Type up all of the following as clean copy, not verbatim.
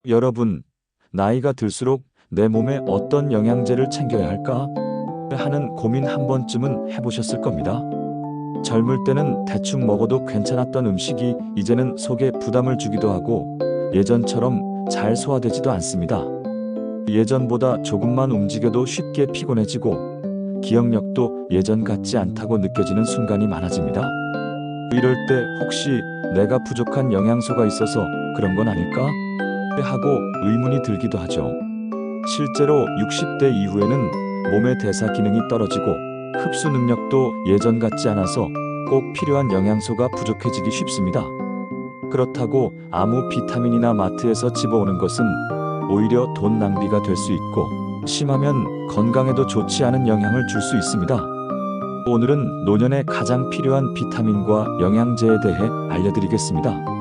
여러분, 나이가 들수록 내 몸에 어떤 영양제를 챙겨야 할까 하는 고민 한 번쯤은 해보셨을 겁니다. 젊을 때는 대충 먹어도 괜찮았던 음식이 이제는 속에 부담을 주기도 하고 예전처럼 잘 소화되지도 않습니다. 예전보다 조금만 움직여도 쉽게 피곤해지고 기억력도 예전 같지 않다고 느껴지는 순간이 많아집니다. 이럴 때 혹시 내가 부족한 영양소가 있어서 그런 건 아닐까 하고 의문이 들기도 하죠. 실제로 60대 이후에는 몸의 대사 기능이 떨어지고 흡수 능력도 예전 같지 않아서 꼭 필요한 영양소가 부족해지기 쉽습니다. 그렇다고 아무 비타민이나 마트에서 집어오는 것은 오히려 돈 낭비가 될 수 있고 심하면 건강에도 좋지 않은 영향을 줄 수 있습니다. 오늘은 노년에 가장 필요한 비타민과 영양제에 대해 알려드리겠습니다.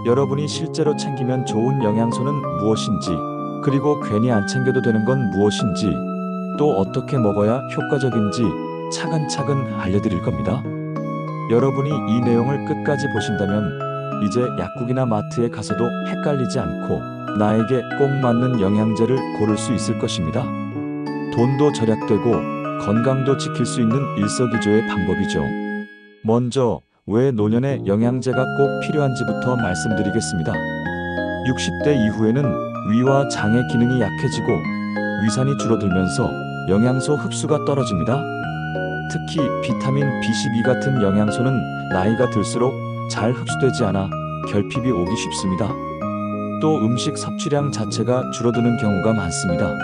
여러분이 실제로 챙기면 좋은 영양소는 무엇인지, 그리고 괜히 안 챙겨도 되는 건 무엇인지, 또 어떻게 먹어야 효과적인지 차근차근 알려드릴 겁니다. 여러분이 이 내용을 끝까지 보신다면 이제 약국이나 마트에 가서도 헷갈리지 않고 나에게 꼭 맞는 영양제를 고를 수 있을 것입니다. 돈도 절약되고 건강도 지킬 수 있는 일석이조의 방법이죠. 먼저 왜 노년에 영양제가 꼭 필요한지부터 말씀드리겠습니다. 60대 이후에는 위와 장의 기능이 약해지고 위산이 줄어들면서 영양소 흡수가 떨어집니다. 특히 비타민 B12 같은 영양소는 나이가 들수록 잘 흡수되지 않아 결핍이 오기 쉽습니다. 또 음식 섭취량 자체가 줄어드는 경우가 많습니다.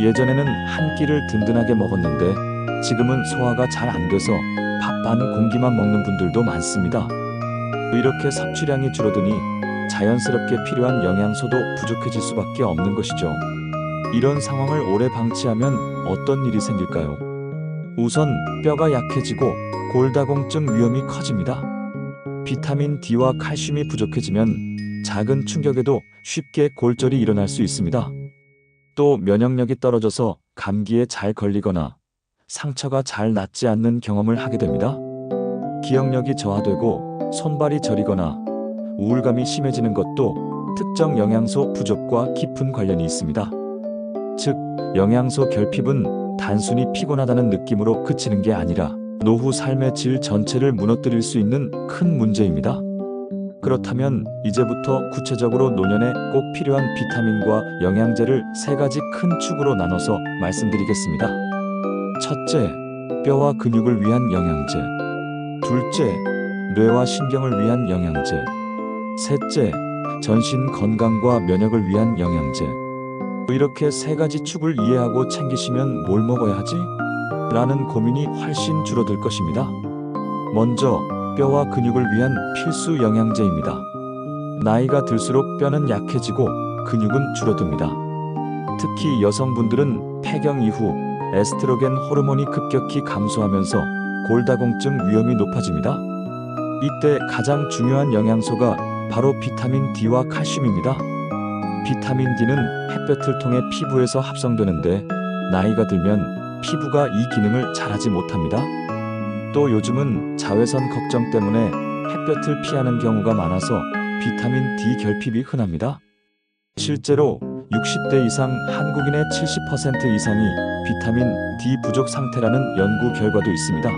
예전에는 한 끼를 든든하게 먹었는데 지금은 소화가 잘 안 돼서 밥 반 공기만 먹는 분들도 많습니다. 이렇게 섭취량이 줄어드니 자연스럽게 필요한 영양소도 부족해질 수밖에 없는 것이죠. 이런 상황을 오래 방치하면 어떤 일이 생길까요? 우선 뼈가 약해지고 골다공증 위험이 커집니다. 비타민 D와 칼슘이 부족해지면 작은 충격에도 쉽게 골절이 일어날 수 있습니다. 또 면역력이 떨어져서 감기에 잘 걸리거나 상처가 잘 낫지 않는 경험을 하게 됩니다. 기억력이 저하되고 손발이 저리거나 우울감이 심해지는 것도 특정 영양소 부족과 깊은 관련이 있습니다. 즉, 영양소 결핍은 단순히 피곤하다는 느낌으로 그치는 게 아니라 노후 삶의 질 전체를 무너뜨릴 수 있는 큰 문제입니다. 그렇다면 이제부터 구체적으로 노년에 꼭 필요한 비타민과 영양제를 세 가지 큰 축으로 나눠서 말씀드리겠습니다. 첫째, 뼈와 근육을 위한 영양제. 둘째, 뇌와 신경을 위한 영양제. 셋째, 전신 건강과 면역을 위한 영양제. 이렇게 세 가지 축을 이해하고 챙기시면 뭘 먹어야 하지? 라는 고민이 훨씬 줄어들 것입니다. 먼저 뼈와 근육을 위한 필수 영양제입니다. 나이가 들수록 뼈는 약해지고 근육은 줄어듭니다. 특히 여성분들은 폐경 이후 에스트로겐 호르몬이 급격히 감소하면서 골다공증 위험이 높아집니다. 이때 가장 중요한 영양소가 바로 비타민 D와 칼슘입니다. 비타민 D는 햇볕을 통해 피부에서 합성되는데 나이가 들면 피부가 이 기능을 잘하지 못합니다. 또 요즘은 자외선 걱정 때문에 햇볕을 피하는 경우가 많아서 비타민 D 결핍이 흔합니다. 실제로 60대 이상 한국인의 70% 이상이 비타민 D 부족 상태라는 연구 결과도 있습니다.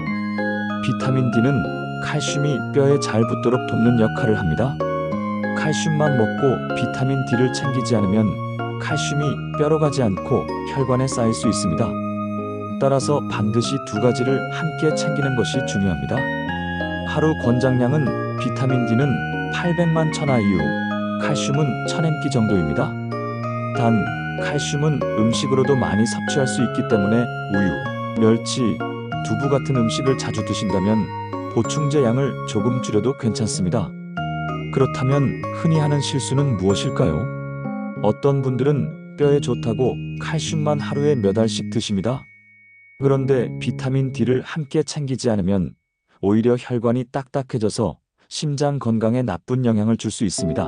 비타민 D는 칼슘이 뼈에 잘 붙도록 돕는 역할을 합니다. 칼슘만 먹고 비타민 D를 챙기지 않으면 칼슘이 뼈로 가지 않고 혈관에 쌓일 수 있습니다. 따라서 반드시 두 가지를 함께 챙기는 것이 중요합니다. 하루 권장량은 비타민 D는 800만 천IU, 칼슘은 1000mg 정도입니다. 단, 칼슘은 음식으로도 많이 섭취할 수 있기 때문에 우유, 멸치, 두부 같은 음식을 자주 드신다면 보충제 양을 조금 줄여도 괜찮습니다. 그렇다면 흔히 하는 실수는 무엇일까요? 어떤 분들은 뼈에 좋다고 칼슘만 하루에 몇 알씩 드십니다. 그런데 비타민 D를 함께 챙기지 않으면 오히려 혈관이 딱딱해져서 심장 건강에 나쁜 영향을 줄 수 있습니다.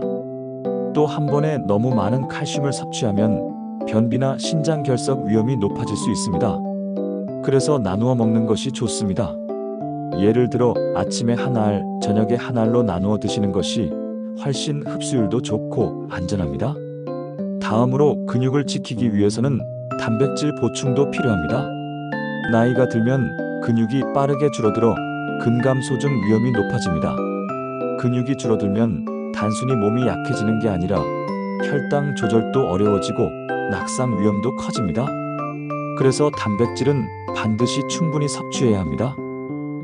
또 한 번에 너무 많은 칼슘을 섭취하면 변비나 신장 결석 위험이 높아질 수 있습니다. 그래서 나누어 먹는 것이 좋습니다. 예를 들어 아침에 한 알, 저녁에 한 알로 나누어 드시는 것이 훨씬 흡수율도 좋고 안전합니다. 다음으로 근육을 지키기 위해서는 단백질 보충도 필요합니다. 나이가 들면 근육이 빠르게 줄어들어 근감소증 위험이 높아집니다. 근육이 줄어들면 단순히 몸이 약해지는 게 아니라 혈당 조절도 어려워지고 낙상 위험도 커집니다. 그래서 단백질은 반드시 충분히 섭취해야 합니다.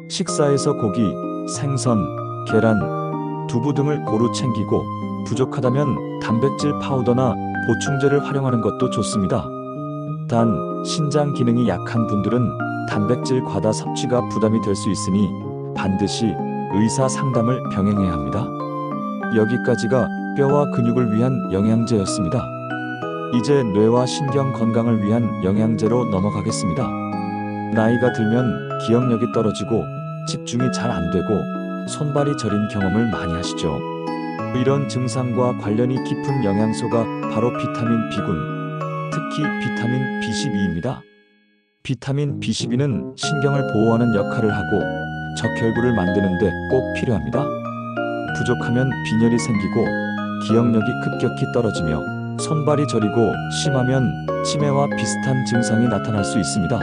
식사에서 고기, 생선, 계란, 두부 등을 고루 챙기고 부족하다면 단백질 파우더나 보충제를 활용하는 것도 좋습니다. 단, 신장 기능이 약한 분들은 단백질 과다 섭취가 부담이 될 수 있으니 반드시 의사 상담을 병행해야 합니다. 여기까지가 뼈와 근육을 위한 영양제였습니다. 이제 뇌와 신경 건강을 위한 영양제로 넘어가겠습니다. 나이가 들면 기억력이 떨어지고 집중이 잘 안 되고 손발이 저린 경험을 많이 하시죠. 이런 증상과 관련이 깊은 영양소가 바로 비타민 B군, 특히 비타민 B12입니다. 비타민 B12는 신경을 보호하는 역할을 하고 적혈구를 만드는 데 꼭 필요합니다. 부족하면 빈혈이 생기고 기억력이 급격히 떨어지며 손발이 저리고 심하면 치매와 비슷한 증상이 나타날 수 있습니다.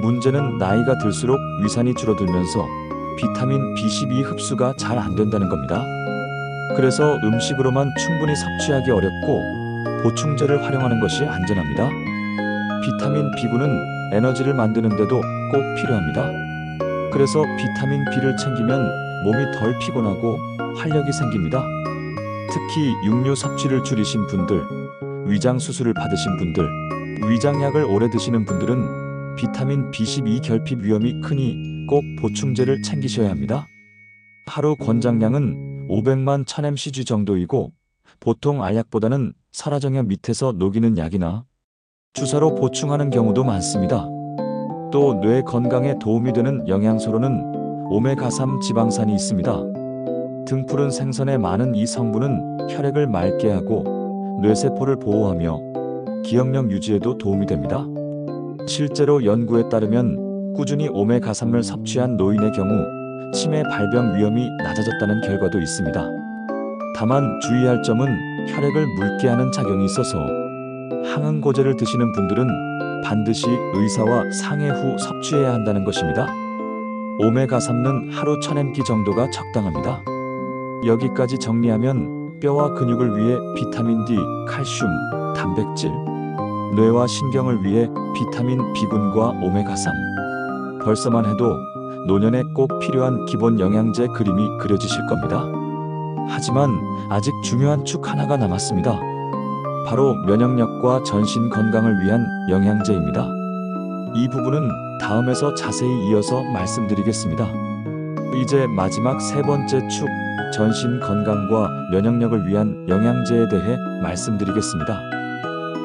문제는 나이가 들수록 위산이 줄어들면서 비타민 B12 흡수가 잘 안 된다는 겁니다. 그래서 음식으로만 충분히 섭취하기 어렵고 보충제를 활용하는 것이 안전합니다. 비타민 B군은 에너지를 만드는 데도 꼭 필요합니다. 그래서 비타민 B를 챙기면 몸이 덜 피곤하고 활력이 생깁니다. 특히 육류 섭취를 줄이신 분들, 위장 수술을 받으신 분들, 위장약을 오래 드시는 분들은 비타민 B12 결핍 위험이 크니 꼭 보충제를 챙기셔야 합니다. 하루 권장량은 500만 1000mcg 정도이고 보통 알약보다는 살아정약 밑에서 녹이는 약이나 주사로 보충하는 경우도 많습니다. 또 뇌 건강에 도움이 되는 영양소로는 오메가3 지방산이 있습니다. 등푸른 생선에 많은 이 성분은 혈액을 맑게 하고 뇌세포를 보호하며 기억력 유지에도 도움이 됩니다. 실제로 연구에 따르면 꾸준히 오메가3을 섭취한 노인의 경우 치매 발병 위험이 낮아졌다는 결과도 있습니다. 다만 주의할 점은 혈액을 묽게 하는 작용이 있어서 항응고제를 드시는 분들은 반드시 의사와 상의 후 섭취해야 한다는 것입니다. 오메가3는 하루 1000mg 정도가 적당합니다. 여기까지 정리하면 뼈와 근육을 위해 비타민 D, 칼슘, 단백질, 뇌와 신경을 위해 비타민 B군과 오메가3. 벌써만 해도 노년에 꼭 필요한 기본 영양제 그림이 그려지실 겁니다. 하지만 아직 중요한 축 하나가 남았습니다. 바로 면역력과 전신 건강을 위한 영양제입니다. 이 부분은 다음에서 자세히 이어서 말씀드리겠습니다. 이제 마지막 세 번째 축, 전신 건강과 면역력을 위한 영양제에 대해 말씀드리겠습니다.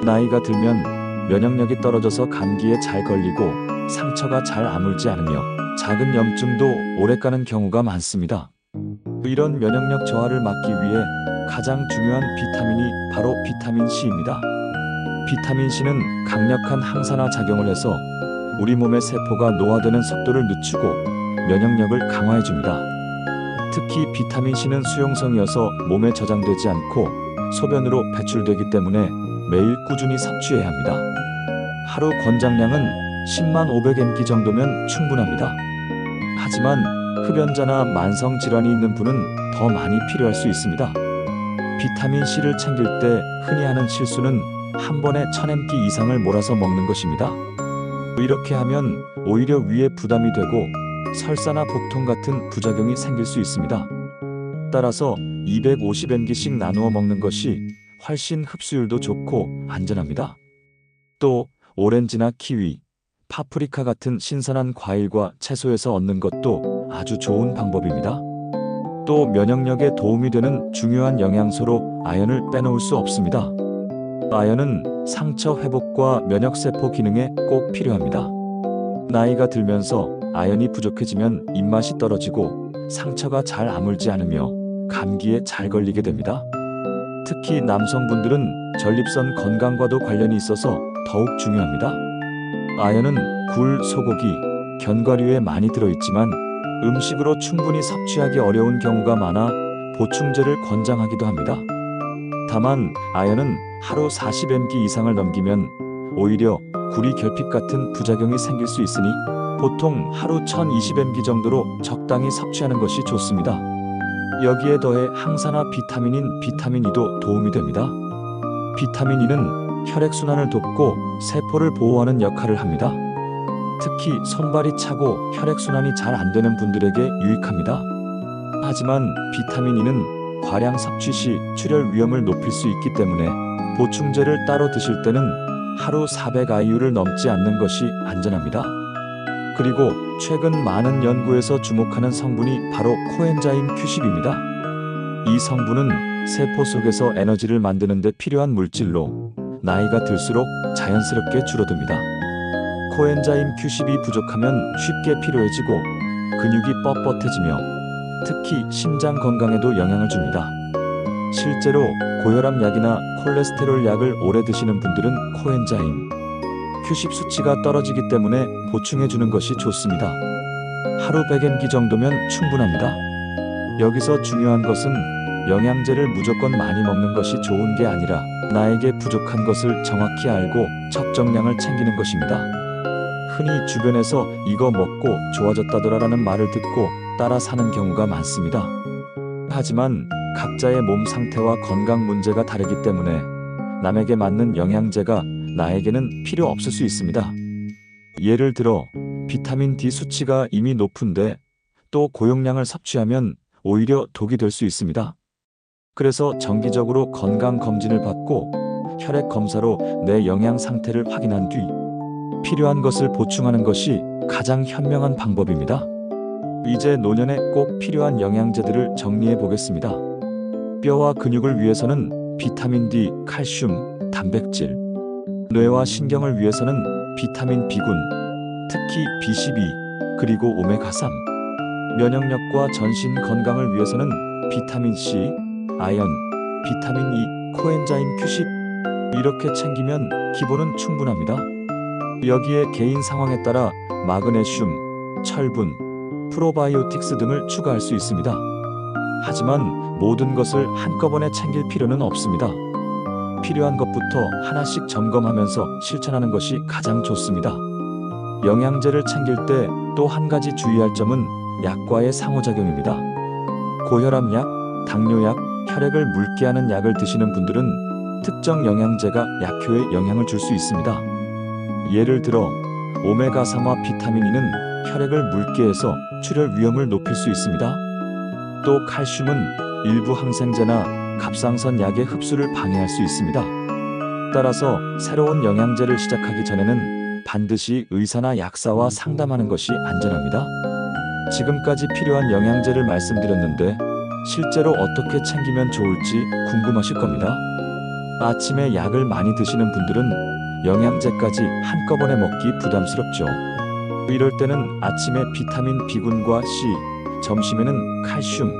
나이가 들면 면역력이 떨어져서 감기에 잘 걸리고 상처가 잘 아물지 않으며 작은 염증도 오래 가는 경우가 많습니다. 이런 면역력 저하를 막기 위해 가장 중요한 비타민이 바로 비타민 C입니다. 비타민 C는 강력한 항산화 작용을 해서 우리 몸의 세포가 노화되는 속도를 늦추고 면역력을 강화해줍니다. 특히 비타민 C는 수용성이어서 몸에 저장되지 않고 소변으로 배출되기 때문에 매일 꾸준히 섭취해야 합니다. 하루 권장량은 10만 500mg 정도면 충분합니다. 하지만 흡연자나 만성 질환이 있는 분은 더 많이 필요할 수 있습니다. 비타민 C를 챙길 때 흔히 하는 실수는 한 번에 1000mg 이상을 몰아서 먹는 것입니다. 이렇게 하면 오히려 위에 부담이 되고 설사나 복통 같은 부작용이 생길 수 있습니다. 따라서 250mg씩 나누어 먹는 것이 훨씬 흡수율도 좋고 안전합니다. 또 오렌지나 키위, 파프리카 같은 신선한 과일과 채소에서 얻는 것도 아주 좋은 방법입니다. 또 면역력에 도움이 되는 중요한 영양소로 아연을 빼놓을 수 없습니다. 아연은 상처 회복과 면역세포 기능에 꼭 필요합니다. 나이가 들면서 아연이 부족해지면 입맛이 떨어지고 상처가 잘 아물지 않으며 감기에 잘 걸리게 됩니다. 특히 남성분들은 전립선 건강과도 관련이 있어서 더욱 중요합니다. 아연은 굴, 소고기, 견과류에 많이 들어있지만 음식으로 충분히 섭취하기 어려운 경우가 많아 보충제를 권장하기도 합니다. 다만 아연은 하루 40mg 이상을 넘기면 오히려 구리 결핍 같은 부작용이 생길 수 있으니 보통 하루 1020mg 정도로 적당히 섭취하는 것이 좋습니다. 여기에 더해 항산화 비타민인 비타민 E도 도움이 됩니다. 비타민 E는 혈액순환을 돕고 세포를 보호하는 역할을 합니다. 특히 손발이 차고 혈액순환이 잘 안 되는 분들에게 유익합니다. 하지만 비타민 E는 과량 섭취 시 출혈 위험을 높일 수 있기 때문에 보충제를 따로 드실 때는 하루 400IU를 넘지 않는 것이 안전합니다. 그리고 최근 많은 연구에서 주목하는 성분이 바로 코엔자임 Q10입니다. 이 성분은 세포 속에서 에너지를 만드는 데 필요한 물질로 나이가 들수록 자연스럽게 줄어듭니다. 코엔자임 Q10이 부족하면 쉽게 피로해지고 근육이 뻣뻣해지며 특히 심장 건강에도 영향을 줍니다. 실제로 고혈압 약이나 콜레스테롤 약을 오래 드시는 분들은 코엔자임 Q10 수치가 떨어지기 때문에 보충해 주는 것이 좋습니다. 하루 100mg 정도면 충분합니다. 여기서 중요한 것은 영양제를 무조건 많이 먹는 것이 좋은 게 아니라 나에게 부족한 것을 정확히 알고 적정량을 챙기는 것입니다. 흔히 주변에서 이거 먹고 좋아졌다더라라는 말을 듣고 따라 사는 경우가 많습니다. 하지만 각자의 몸 상태와 건강 문제가 다르기 때문에 남에게 맞는 영양제가 나에게는 필요 없을 수 있습니다. 예를 들어 비타민 D 수치가 이미 높은데 또 고용량을 섭취하면 오히려 독이 될 수 있습니다. 그래서 정기적으로 건강 검진을 받고 혈액 검사로 내 영양 상태를 확인한 뒤 필요한 것을 보충하는 것이 가장 현명한 방법입니다. 이제 노년에 꼭 필요한 영양제들을 정리해 보겠습니다. 뼈와 근육을 위해서는 비타민 D, 칼슘, 단백질, 뇌와 신경을 위해서는 비타민 B군, 특히 B12, 그리고 오메가3, 면역력과 전신 건강을 위해서는 비타민 C, 아연, 비타민 E, 코엔자임 Q10 이렇게 챙기면 기본은 충분합니다. 여기에 개인 상황에 따라 마그네슘, 철분, 프로바이오틱스 등을 추가할 수 있습니다. 하지만 모든 것을 한꺼번에 챙길 필요는 없습니다. 필요한 것부터 하나씩 점검하면서 실천하는 것이 가장 좋습니다. 영양제를 챙길 때 또 한 가지 주의할 점은 약과의 상호작용입니다. 고혈압 약, 당뇨약, 혈액을 묽게 하는 약을 드시는 분들은 특정 영양제가 약효에 영향을 줄 수 있습니다. 예를 들어 오메가3와 비타민 E는 혈액을 묽게 해서 출혈 위험을 높일 수 있습니다. 또 칼슘은 일부 항생제나 갑상선 약의 흡수를 방해할 수 있습니다. 따라서 새로운 영양제를 시작하기 전에는 반드시 의사나 약사와 상담하는 것이 안전합니다. 지금까지 필요한 영양제를 말씀드렸는데 실제로 어떻게 챙기면 좋을지 궁금하실 겁니다. 아침에 약을 많이 드시는 분들은 영양제까지 한꺼번에 먹기 부담스럽죠. 이럴 때는 아침에 비타민 B군과 C, 점심에는 칼슘,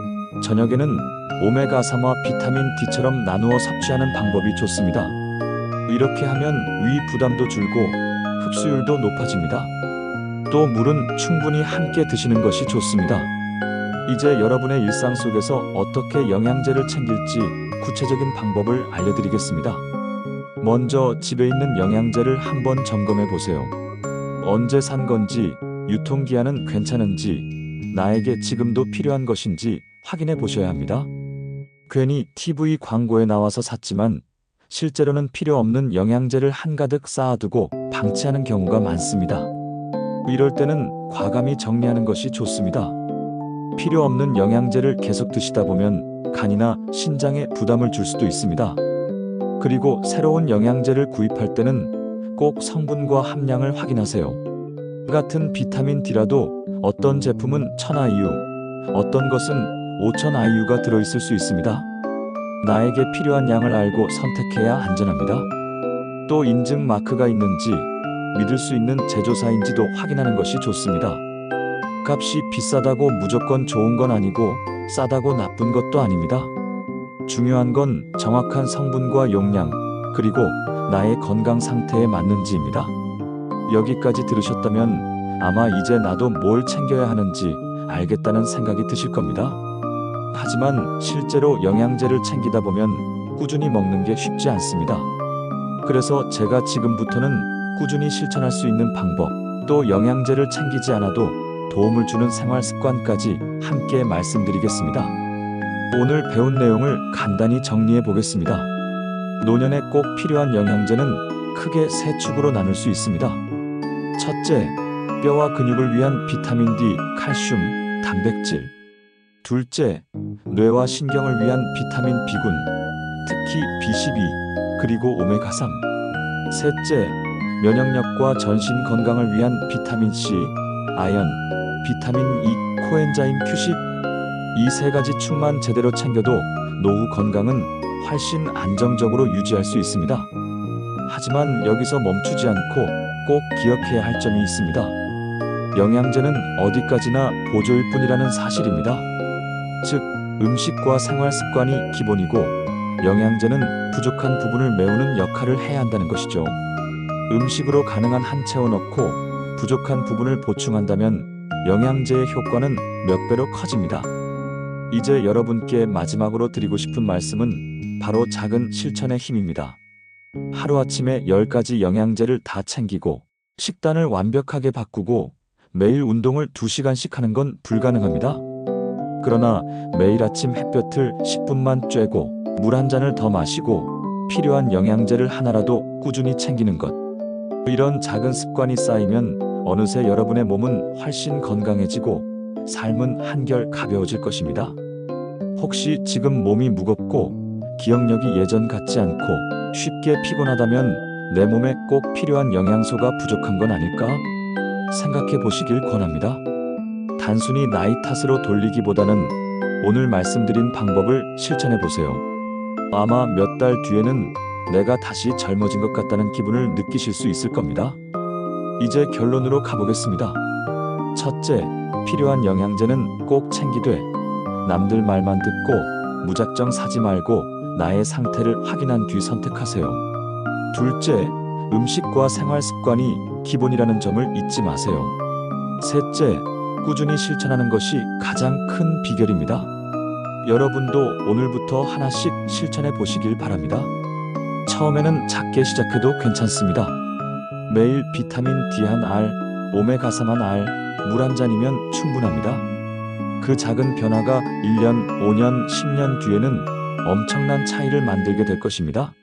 저녁에는 오메가3와 비타민 D처럼 나누어 섭취하는 방법이 좋습니다. 이렇게 하면 위 부담도 줄고 흡수율도 높아집니다. 또 물은 충분히 함께 드시는 것이 좋습니다. 이제 여러분의 일상 속에서 어떻게 영양제를 챙길지 구체적인 방법을 알려드리겠습니다. 먼저 집에 있는 영양제를 한번 점검해 보세요. 언제 산 건지, 유통기한은 괜찮은지, 나에게 지금도 필요한 것인지 확인해 보셔야 합니다. 괜히 TV 광고에 나와서 샀지만 실제로는 필요 없는 영양제를 한가득 쌓아두고 방치하는 경우가 많습니다. 이럴 때는 과감히 정리하는 것이 좋습니다. 필요 없는 영양제를 계속 드시다 보면 간이나 신장에 부담을 줄 수도 있습니다. 그리고 새로운 영양제를 구입할 때는 꼭 성분과 함량을 확인하세요. 같은 비타민 D라도 어떤 제품은 1000IU, 어떤 것은 5000IU가 들어있을 수 있습니다. 나에게 필요한 양을 알고 선택해야 안전합니다. 또 인증 마크가 있는지, 믿을 수 있는 제조사인지도 확인하는 것이 좋습니다. 값이 비싸다고 무조건 좋은 건 아니고 싸다고 나쁜 것도 아닙니다. 중요한 건 정확한 성분과 용량, 그리고 나의 건강 상태에 맞는지입니다. 여기까지 들으셨다면 아마 이제 나도 뭘 챙겨야 하는지 알겠다는 생각이 드실 겁니다. 하지만 실제로 영양제를 챙기다 보면 꾸준히 먹는 게 쉽지 않습니다. 그래서 제가 지금부터는 꾸준히 실천할 수 있는 방법, 또 영양제를 챙기지 않아도 도움을 주는 생활 습관까지 함께 말씀드리겠습니다. 오늘 배운 내용을 간단히 정리해 보겠습니다. 노년에 꼭 필요한 영양제는 크게 세 축으로 나눌 수 있습니다. 첫째, 뼈와 근육을 위한 비타민 D, 칼슘, 단백질. 둘째, 뇌와 신경을 위한 비타민 B군, 특히 B12, 그리고 오메가3. 셋째, 면역력과 전신 건강을 위한 비타민 C, 아연, 비타민 E, 코엔자임 Q10. 이 세 가지 축만 제대로 챙겨도 노후 건강은 훨씬 안정적으로 유지할 수 있습니다. 하지만 여기서 멈추지 않고 꼭 기억해야 할 점이 있습니다. 영양제는 어디까지나 보조일 뿐이라는 사실입니다. 즉, 음식과 생활 습관이 기본이고 영양제는 부족한 부분을 메우는 역할을 해야 한다는 것이죠. 음식으로 가능한 한 채워넣고 부족한 부분을 보충한다면 영양제의 효과는 몇 배로 커집니다. 이제 여러분께 마지막으로 드리고 싶은 말씀은 바로 작은 실천의 힘입니다. 하루아침에 10가지 영양제를 다 챙기고 식단을 완벽하게 바꾸고 매일 운동을 2시간씩 하는 건 불가능합니다. 그러나 매일 아침 햇볕을 10분만 쬐고 물 한 잔을 더 마시고 필요한 영양제를 하나라도 꾸준히 챙기는 것. 이런 작은 습관이 쌓이면 어느새 여러분의 몸은 훨씬 건강해지고 삶은 한결 가벼워질 것입니다. 혹시 지금 몸이 무겁고 기억력이 예전 같지 않고 쉽게 피곤하다면 내 몸에 꼭 필요한 영양소가 부족한 건 아닐까? 생각해 보시길 권합니다. 단순히 나이 탓으로 돌리기보다는 오늘 말씀드린 방법을 실천해 보세요. 아마 몇 달 뒤에는 내가 다시 젊어진 것 같다는 기분을 느끼실 수 있을 겁니다. 이제 결론으로 가보겠습니다. 첫째, 필요한 영양제는 꼭 챙기되 남들 말만 듣고 무작정 사지 말고 나의 상태를 확인한 뒤 선택하세요. 둘째, 음식과 생활 습관이 기본이라는 점을 잊지 마세요. 셋째, 꾸준히 실천하는 것이 가장 큰 비결입니다. 여러분도 오늘부터 하나씩 실천해 보시길 바랍니다. 처음에는 작게 시작해도 괜찮습니다. 매일 비타민 D 한 알, 오메가3 한 알, 물 한 잔이면 충분합니다. 그 작은 변화가 1년, 5년, 10년 뒤에는 엄청난 차이를 만들게 될 것입니다.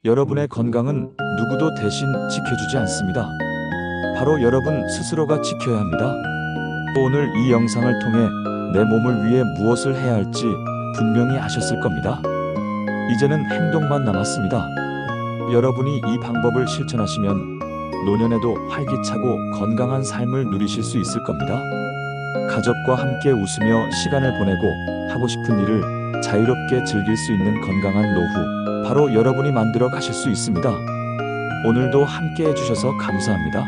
여러분의 건강은 누구도 대신 지켜주지 않습니다. 바로 여러분 스스로가 지켜야 합니다. 오늘 이 영상을 통해 내 몸을 위해 무엇을 해야 할지 분명히 아셨을 겁니다. 이제는 행동만 남았습니다. 여러분이 이 방법을 실천하시면 노년에도 활기차고 건강한 삶을 누리실 수 있을 겁니다. 가족과 함께 웃으며 시간을 보내고 하고 싶은 일을 자유롭게 즐길 수 있는 건강한 노후, 바로 여러분이 만들어 가실 수 있습니다. 오늘도 함께 해주셔서 감사합니다.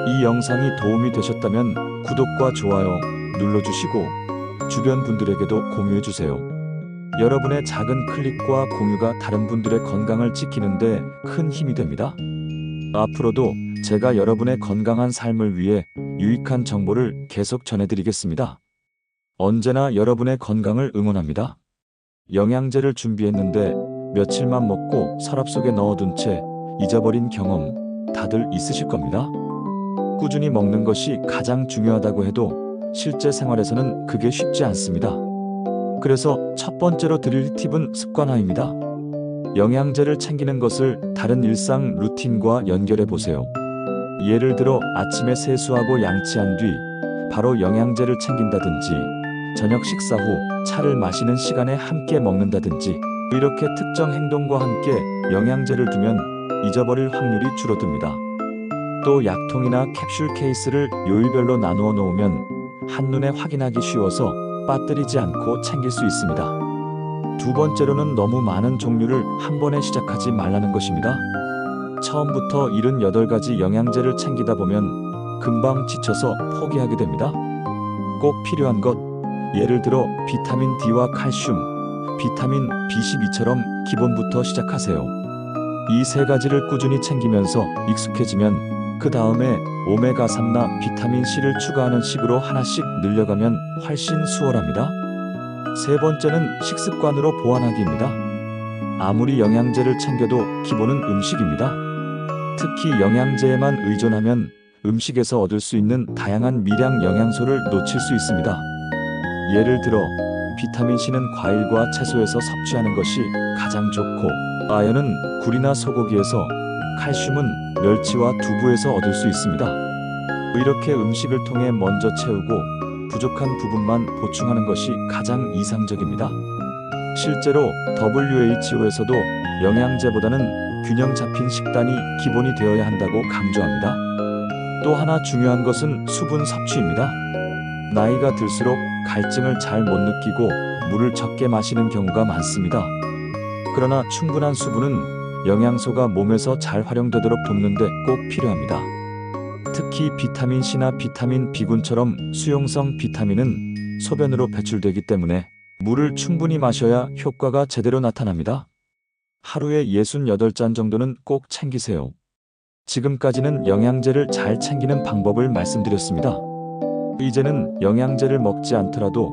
이 영상이 도움이 되셨다면 구독과 좋아요 눌러주시고 주변 분들에게도 공유해주세요. 여러분의 작은 클릭과 공유가 다른 분들의 건강을 지키는데 큰 힘이 됩니다. 앞으로도 제가 여러분의 건강한 삶을 위해 유익한 정보를 계속 전해드리겠습니다. 언제나 여러분의 건강을 응원합니다. 영양제를 준비했는데 며칠만 먹고 서랍 속에 넣어둔 채 잊어버린 경험 다들 있으실 겁니다. 꾸준히 먹는 것이 가장 중요하다고 해도 실제 생활에서는 그게 쉽지 않습니다. 그래서 첫 번째로 드릴 팁은 습관화입니다. 영양제를 챙기는 것을 다른 일상 루틴과 연결해 보세요. 예를 들어 아침에 세수하고 양치한 뒤 바로 영양제를 챙긴다든지 저녁 식사 후 차를 마시는 시간에 함께 먹는다든지 이렇게 특정 행동과 함께 영양제를 두면 잊어버릴 확률이 줄어듭니다. 또 약통이나 캡슐 케이스를 요일별로 나누어 놓으면 한눈에 확인하기 쉬워서 빠뜨리지 않고 챙길 수 있습니다. 두 번째로는 너무 많은 종류를 한 번에 시작하지 말라는 것입니다. 처음부터 78가지 영양제를 챙기다 보면 금방 지쳐서 포기하게 됩니다. 꼭 필요한 것, 예를 들어 비타민 D와 칼슘, 비타민 B12처럼 기본부터 시작하세요. 이 세 가지를 꾸준히 챙기면서 익숙해지면 그 다음에 오메가3나 비타민 C를 추가하는 식으로 하나씩 늘려가면 훨씬 수월합니다. 세 번째는 식습관으로 보완하기입니다. 아무리 영양제를 챙겨도 기본은 음식입니다. 특히 영양제에만 의존하면 음식에서 얻을 수 있는 다양한 미량 영양소를 놓칠 수 있습니다. 예를 들어 비타민C는 과일과 채소에서 섭취하는 것이 가장 좋고, 아연은 굴이나 소고기에서, 칼슘은 멸치와 두부에서 얻을 수 있습니다. 이렇게 음식을 통해 먼저 채우고 부족한 부분만 보충하는 것이 가장 이상적입니다. 실제로 WHO에서도 영양제보다는 균형 잡힌 식단이 기본이 되어야 한다고 강조합니다. 또 하나 중요한 것은 수분 섭취입니다. 나이가 들수록 갈증을 잘 못 느끼고 물을 적게 마시는 경우가 많습니다. 그러나 충분한 수분은 영양소가 몸에서 잘 활용되도록 돕는데 꼭 필요합니다. 특히 비타민C나 비타민 B군처럼 수용성 비타민은 소변으로 배출되기 때문에 물을 충분히 마셔야 효과가 제대로 나타납니다. 하루에 68잔 정도는 꼭 챙기세요. 지금까지는 영양제를 잘 챙기는 방법을 말씀드렸습니다. 이제는 영양제를 먹지 않더라도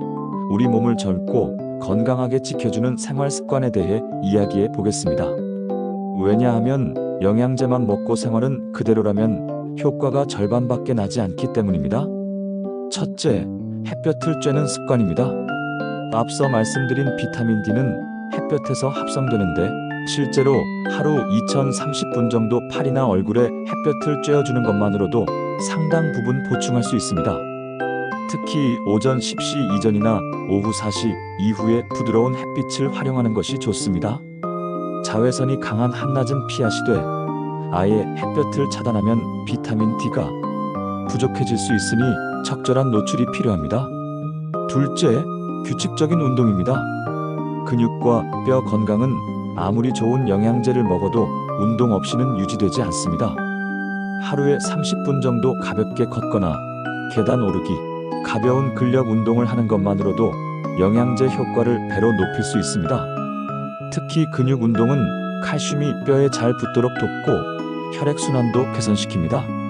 우리 몸을 젊고 건강하게 지켜주는 생활 습관에 대해 이야기해 보겠습니다. 왜냐하면 영양제만 먹고 생활은 그대로라면 효과가 절반밖에 나지 않기 때문입니다. 첫째, 햇볕을 쬐는 습관입니다. 앞서 말씀드린 비타민 D는 햇볕에서 합성되는데 실제로 하루 2030분 정도 팔이나 얼굴에 햇볕을 쬐어주는 것만으로도 상당 부분 보충할 수 있습니다. 특히 오전 10시 이전이나 오후 4시 이후에 부드러운 햇빛을 활용하는 것이 좋습니다. 자외선이 강한 한낮은 피하시되 아예 햇볕을 차단하면 비타민 D가 부족해질 수 있으니 적절한 노출이 필요합니다. 둘째, 규칙적인 운동입니다. 근육과 뼈 건강은 아무리 좋은 영양제를 먹어도 운동 없이는 유지되지 않습니다. 하루에 30분 정도 가볍게 걷거나 계단 오르기, 가벼운 근력 운동을 하는 것만으로도 영양제 효과를 배로 높일 수 있습니다. 특히 근육 운동은 칼슘이 뼈에 잘 붙도록 돕고 혈액순환도 개선시킵니다.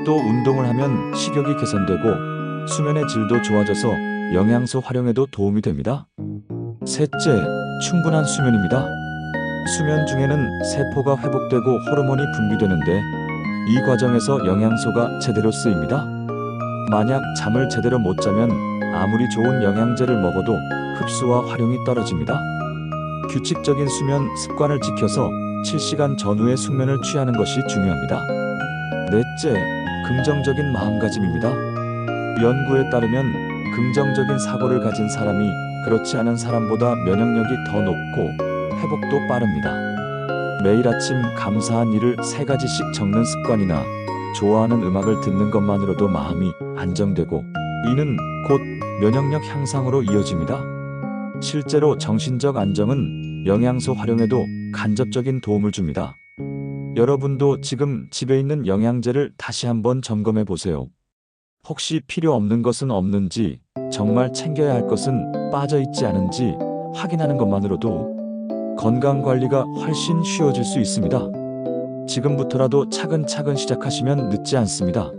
또 운동을 하면 식욕이 개선되고 수면의 질도 좋아져서 영양소 활용에도 도움이 됩니다. 셋째, 충분한 수면입니다. 수면 중에는 세포가 회복되고 호르몬이 분비되는데 이 과정에서 영양소가 제대로 쓰입니다. 만약 잠을 제대로 못 자면 아무리 좋은 영양제를 먹어도 흡수와 활용이 떨어집니다. 규칙적인 수면 습관을 지켜서 7시간 전후의 숙면을 취하는 것이 중요합니다. 넷째, 긍정적인 마음가짐입니다. 연구에 따르면 긍정적인 사고를 가진 사람이 그렇지 않은 사람보다 면역력이 더 높고 회복도 빠릅니다. 매일 아침 감사한 일을 3가지씩 적는 습관이나 좋아하는 음악을 듣는 것만으로도 마음이 안정되고 이는 곧 면역력 향상으로 이어집니다. 실제로 정신적 안정은 영양소 활용에도 간접적인 도움을 줍니다. 여러분도 지금 집에 있는 영양제를 다시 한번 점검해 보세요. 혹시 필요 없는 것은 없는지, 정말 챙겨야 할 것은 빠져 있지 않은지 확인하는 것만으로도 건강관리가 훨씬 쉬워질 수 있습니다. 지금부터라도 차근차근 시작하시면 늦지 않습니다.